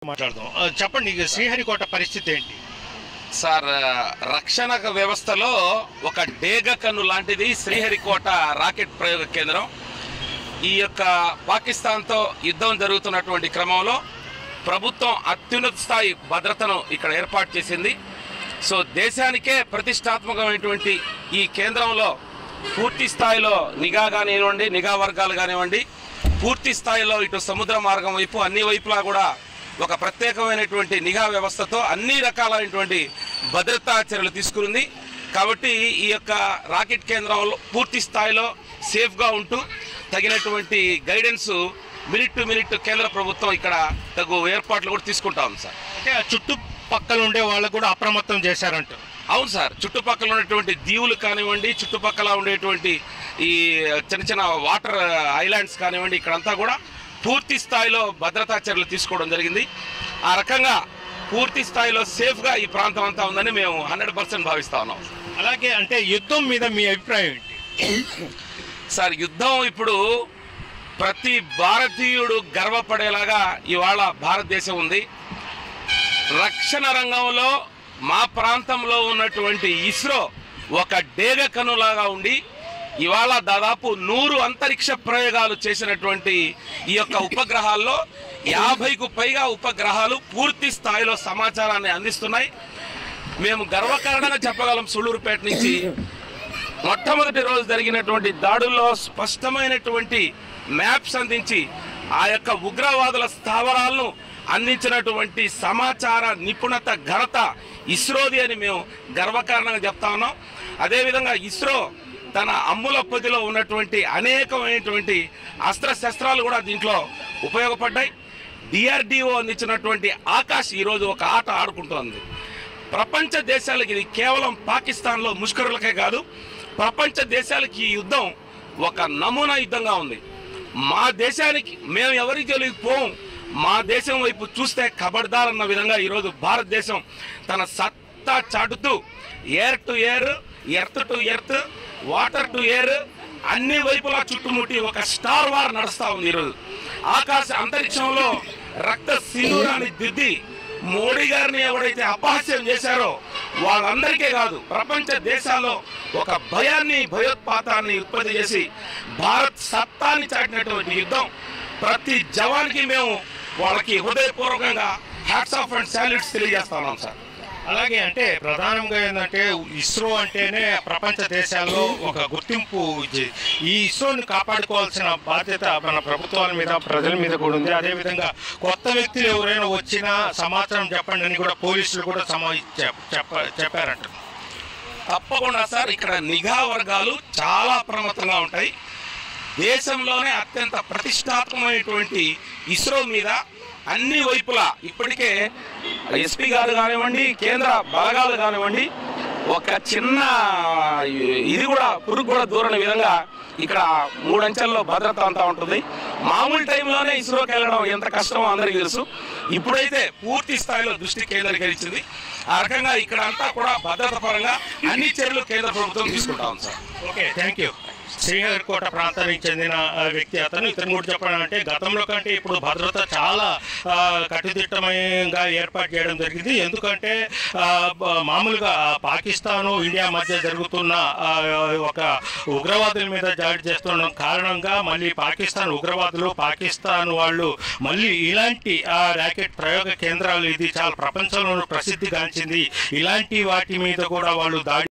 మాట్లాడదాం. చెప్పండి, శ్రీహరికోట పరిస్థితి ఏంటి సార్? రక్షణ వ్యవస్థలో ఒక డేగ కన్ను లాంటిది శ్రీహరికోట రాకెట్ ప్రయోగ కేంద్రం. ఈ యొక్క పాకిస్తాన్తో యుద్ధం జరుగుతున్నటువంటి క్రమంలో ప్రభుత్వం అత్యున్నత స్థాయి భద్రతను ఇక్కడ ఏర్పాటు చేసింది. సో దేశానికే ప్రతిష్టాత్మకమైనటువంటి ఈ కేంద్రంలో పూర్తి స్థాయిలో నిఘా కానివ్వండి, నిఘా వర్గాలు కానివ్వండి, పూర్తి స్థాయిలో ఇటు సముద్ర మార్గం వైపు అన్ని వైపులా కూడా ఒక ప్రత్యేకమైనటువంటి నిఘా వ్యవస్థతో అన్ని రకాలైనటువంటి భద్రతా చర్యలు తీసుకుంది. కాబట్టి ఈ యొక్క రాకెట్ కేంద్రంలో పూర్తి స్థాయిలో సేఫ్గా ఉంటూ తగినటువంటి గైడెన్స్ మినిట్ టు మినిట్ కేంద్ర ప్రభుత్వం ఇక్కడ తగు ఏర్పాట్లు కూడా తీసుకుంటాం సార్. అంటే ఆ చుట్టుపక్కల ఉండే వాళ్ళకు కూడా అప్రమత్తం చేశారంట. అవును సార్, చుట్టుపక్కల ఉన్నటువంటి దీవులు కానివ్వండి, చుట్టుపక్కల ఉండేటువంటి ఈ చిన్న చిన్న వాటర్ ఐలాండ్స్ కానివ్వండి, ఇక్కడంతా కూడా పూర్తి స్థాయిలో భద్రతా చర్యలు తీసుకోవడం జరిగింది. ఆ రకంగా పూర్తి స్థాయిలో సేఫ్గా ఈ ప్రాంతం అంతా ఉందని మేము 100% భావిస్తా ఉన్నాం. అలాగే అంటే యుద్ధం మీద మీ అభిప్రాయం ఏంటి సార్? యుద్ధం ఇప్పుడు ప్రతి భారతీయుడు గర్వపడేలాగా ఇవాళ భారతదేశం ఉంది. రక్షణ రంగంలో మా ప్రాంతంలో ఉన్నటువంటి ఇస్రో ఒక డేగ కనులాగా ఉండి ఇవాళ దాదాపు 100 అంతరిక్ష ప్రయోగాలు చేసినటువంటి ఈ యొక్క ఉపగ్రహాల్లో 50కు పైగా ఉపగ్రహాలు పూర్తి స్థాయిలో సమాచారాన్ని అందిస్తున్నాయి. మేము గర్వకారణంగా చెప్పగలం, సూళ్లూరుపేట నుంచి మొట్టమొదటి రోజు జరిగినటువంటి దాడుల్లో స్పష్టమైనటువంటి మ్యాప్స్ అందించి ఆ యొక్క ఉగ్రవాదుల స్థావరాలను అందించినటువంటి సమాచార నిపుణత ఘనత ఇస్రోది అని మేము గర్వకారణంగా చెప్తా ఉన్నాం. అదేవిధంగా ఇస్రో తన అమ్ముల పొదిలో ఉన్నటువంటి అనేకమైనటువంటి అస్త్రశస్త్రాలు కూడా దీంట్లో ఉపయోగపడ్డాయి. డిఆర్డిఓ అందించినటువంటి ఆకాశ్ ఈరోజు ఒక ఆట ఆడుకుంటోంది. ప్రపంచ దేశాలకి ఇది కేవలం పాకిస్తాన్లో ముష్కరులకే కాదు, ప్రపంచ దేశాలకి ఈ యుద్ధం ఒక నమూనా యుద్ధంగా ఉంది. మా దేశానికి మేము ఎవరి జోలికి పోం, మా దేశం వైపు చూస్తే ఖబర్దార్ అన్న విధంగా ఈరోజు భారతదేశం తన సత్తా చాటుతూ air to air, earth to earth, water to air అన్ని వైపులా చుట్టుముట్టి ఒక స్టార్ వార్ నడుస్తూ ఉంది. ఈరోజు ఆకాశ అంతరిక్షంలో రక్త సింధూరాన్ని దిద్ది మోడీ గారిని ఎవరైతే అపహాస్యం చేశారో వాళ్ళందరికీ కాదు, ప్రపంచ దేశాల్లో ఒక భయాన్ని, భయోత్పాతాన్ని ఉత్పత్తి చేసి భారత్ సత్తాన్ని చాటినటువంటి యుద్ధం. ప్రతి జవాన్కి మేము వాళ్ళకి హృదయపూర్వకంగా హ్యాట్స్ ఆఫ్ అండ్ సాల్యూట్స్ తెలియజేస్తా ఉన్నాం సార్. అలాగే అంటే ప్రధానంగా ఏంటంటే ఇస్రో అంటేనే ప్రపంచ దేశాల్లో ఒక గుర్తింపు. ఈ ఇస్రోని కాపాడుకోవాల్సిన బాధ్యత మన ప్రభుత్వాల మీద, ప్రజల మీద కూడా ఉంది. అదేవిధంగా కొత్త వ్యక్తులు ఎవరైనా వచ్చినా సమాచారం చెప్పండి అని కూడా పోలీసులు కూడా చెప్పారంట. తప్పకుండా సార్, ఇక్కడ నిఘా వర్గాలు చాలా అప్రమత్తంగా ఉంటాయి. దేశంలోనే అత్యంత ప్రతిష్టాత్మకమైనటువంటి ఇస్రో మీద అన్ని వైపులా ఇప్పటికే ఎస్పీ గారు కానివ్వండి, కేంద్ర బలగాలు కానివ్వండి, ఒక చిన్న ఇది కూడా పురుగు కూడా దూరని విధంగా ఇక్కడ 3 అంచెల్లో భద్రత అంతా ఉంటుంది. మామూలు టైంలోనే ఇస్రోకి వెళ్ళడం ఎంత కష్టమో అందరికీ తెలుసు. ఇప్పుడైతే పూర్తి స్థాయిలో దృష్టి కేంద్రీకరించింది. ఆ రకంగా ఇక్కడ అంతా కూడా భద్రత పరంగా అన్ని చర్యలు కేంద్ర ప్రభుత్వం తీసుకుంటాం sir. Okay, thank you. Sriharikota ప్రాంతానికి చెందిన వ్యక్తి అతను. ఇతను కూడా చెప్పాలంటే గతంలో కంటే ఇప్పుడు భద్రత చాలా కట్టుదిట్టంగా ఏర్పాటు చేయడం జరిగింది. ఎందుకంటే మామూలుగా పాకిస్తాను, ఇండియా మధ్య జరుగుతున్న ఒక ఉగ్రవాదుల మీద దాడి చేస్తున్న కారణంగా మళ్ళీ పాకిస్తాన్ ఉగ్రవాదులు, పాకిస్తాన్ వాళ్ళు మళ్ళీ ఇలాంటి ర్యాకెట్ ప్రయోగ కేంద్రాలు, ఇది చాలా ప్రపంచంలో ప్రసిద్ధిగాంచింది. ఇలాంటి వాటి మీద కూడా వాళ్ళు దాడి